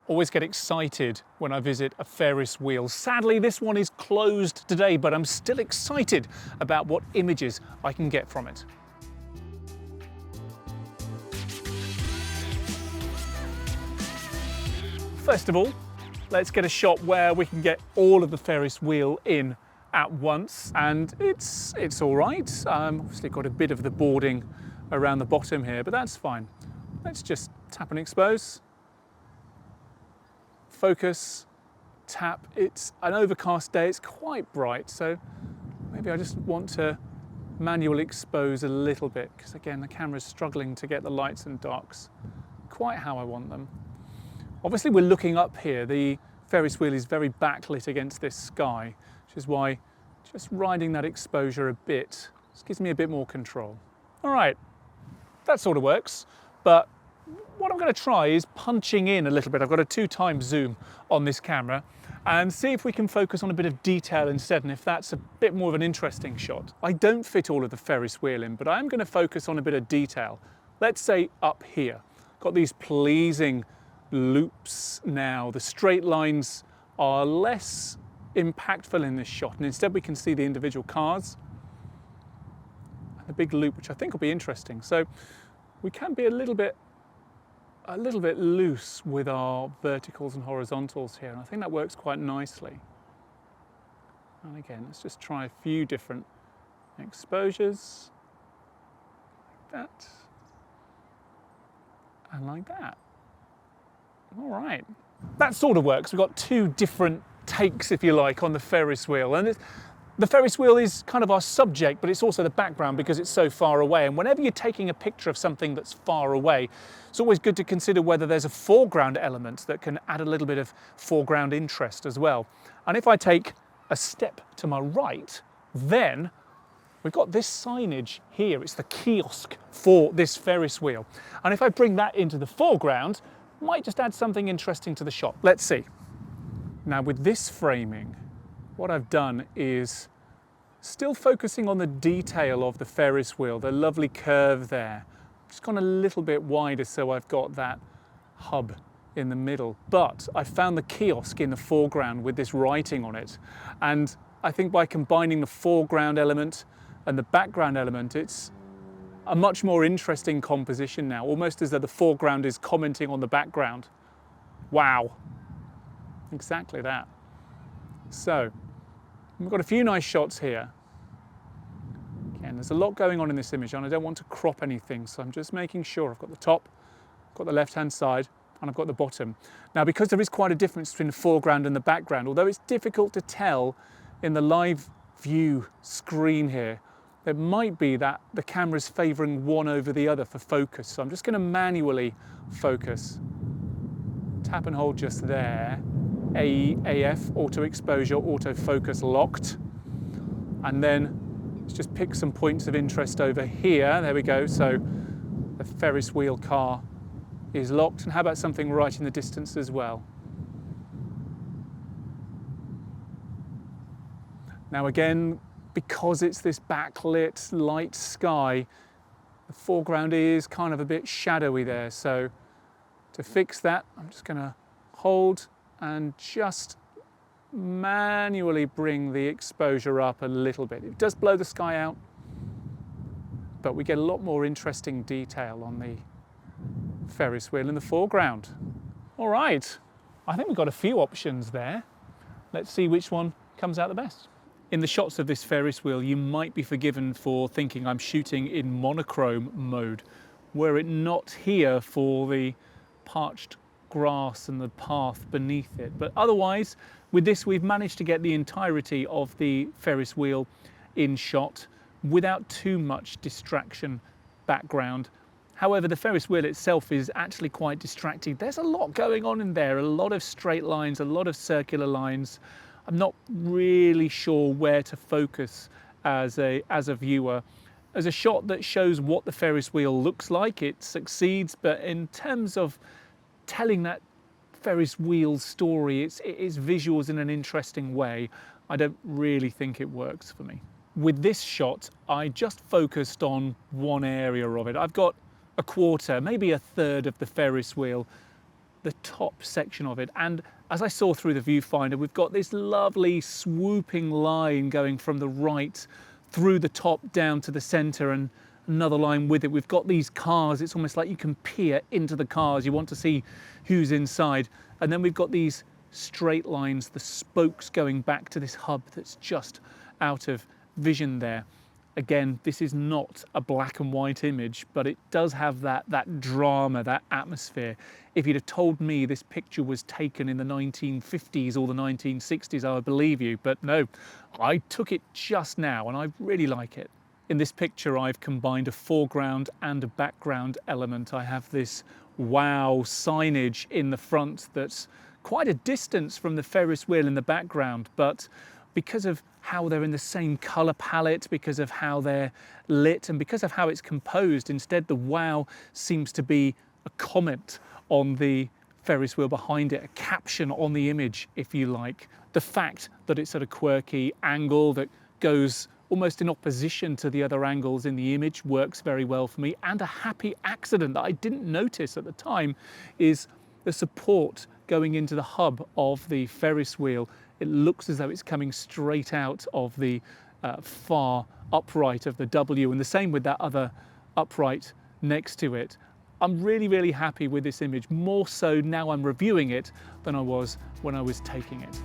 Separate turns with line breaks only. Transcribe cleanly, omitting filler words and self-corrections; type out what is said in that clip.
Always get excited when I visit a Ferris wheel. Sadly, this one is closed today, but I'm still excited about what images I can get from it. First of all, let's get a shot where we can get all of the Ferris wheel in at once, and it's all right. Obviously got a bit of the boarding around the bottom here, but that's fine. Let's just tap and expose. Focus, tap. It's an overcast day, it's quite bright, so maybe I just want to manually expose a little bit, because again, the camera's struggling to get the lights and darks quite how I want them. Obviously, we're looking up here. The Ferris wheel is very backlit against this sky, which is why just riding that exposure a bit just gives me a bit more control. All right, that sort of works, but what I'm going to try is punching in a little bit. I've got a 2x zoom on this camera and see if we can focus on a bit of detail instead, and if that's a bit more of an interesting shot. I don't fit all of the Ferris wheel in, but I am going to focus on a bit of detail. Let's say up here. Got these pleasing loops now. The straight lines are less impactful in this shot, and instead we can see the individual cars and the big loop, which I think will be interesting. So we can be a little bit loose with our verticals and horizontals here, and I think that works quite nicely. And again, let's just try a few different exposures, like that, and like that. All right, that sort of works. We've got two different takes, if you like, on the Ferris wheel, and the Ferris wheel is kind of our subject, but it's also the background because it's so far away. And whenever you're taking a picture of something that's far away, it's always good to consider whether there's a foreground element that can add a little bit of foreground interest as well. And if I take a step to my right, then we've got this signage here. It's the kiosk for this Ferris wheel. And if I bring that into the foreground, it might just add something interesting to the shot. Let's see. Now with this framing, what I've done is still focusing on the detail of the Ferris wheel, the lovely curve there. Just gone a little bit wider so I've got that hub in the middle. But I found the kiosk in the foreground with this writing on it. And I think by combining the foreground element and the background element, it's a much more interesting composition now, almost as though the foreground is commenting on the background. Wow, exactly that. So, we've got a few nice shots here. Again, there's a lot going on in this image and I don't want to crop anything, so I'm just making sure I've got the top, I've got the left-hand side, and I've got the bottom. Now, because there is quite a difference between the foreground and the background, although it's difficult to tell in the live view screen here, it might be that the camera's favoring one over the other for focus. So I'm just going to manually focus. Tap and hold just there. AF, auto exposure, auto focus locked. And then let's just pick some points of interest over here. There we go. So the Ferris wheel car is locked. And how about something right in the distance as well? Now again, because it's this backlit light sky, the foreground is kind of a bit shadowy there. So to fix that, I'm just going to hold and just manually bring the exposure up a little bit. It does blow the sky out, but we get a lot more interesting detail on the Ferris wheel in the foreground. All right, I think we've got a few options there. Let's see which one comes out the best. In the shots of this Ferris wheel, you might be forgiven for thinking I'm shooting in monochrome mode, were it not here for the parched grass and the path beneath it. But otherwise, with this, we've managed to get the entirety of the Ferris wheel in shot without too much distraction background. However, the Ferris wheel itself is actually quite distracting. There's a lot going on in there, a lot of straight lines, a lot of circular lines. I'm not really sure where to focus as a viewer. As a shot that shows what the Ferris wheel looks like, it succeeds, but in terms of telling that Ferris wheel story, it is visuals in an interesting way, I don't really think it works for me. With this shot, I just focused on one area of it. I've got a quarter, maybe a third of the Ferris wheel. the top section of it. And as I saw through the viewfinder, we've got this lovely swooping line going from the right through the top down to the center, and another line with it. We've got these cars. It's almost like you can peer into the cars. You want to see who's inside. And then we've got these straight lines, the spokes going back to this hub that's just out of vision there. Again, this is not a black and white image, but it does have that drama, that atmosphere. If you'd have told me this picture was taken in the 1950s or the 1960s, I would believe you. But no, I took it just now and I really like it. In this picture, I've combined a foreground and a background element. I have this wow signage in the front that's quite a distance from the Ferris wheel in the background, but because of how they're in the same color palette, because of how they're lit, and because of how it's composed, instead the wow seems to be a comment on the Ferris wheel behind it, a caption on the image, if you like. The fact that it's at a quirky angle that goes almost in opposition to the other angles in the image works very well for me. And a happy accident that I didn't notice at the time is the support going into the hub of the Ferris wheel. It looks as though it's coming straight out of the far upright of the W, and the same with that other upright next to it. I'm really, really happy with this image, more so now I'm reviewing it than I was when I was taking it.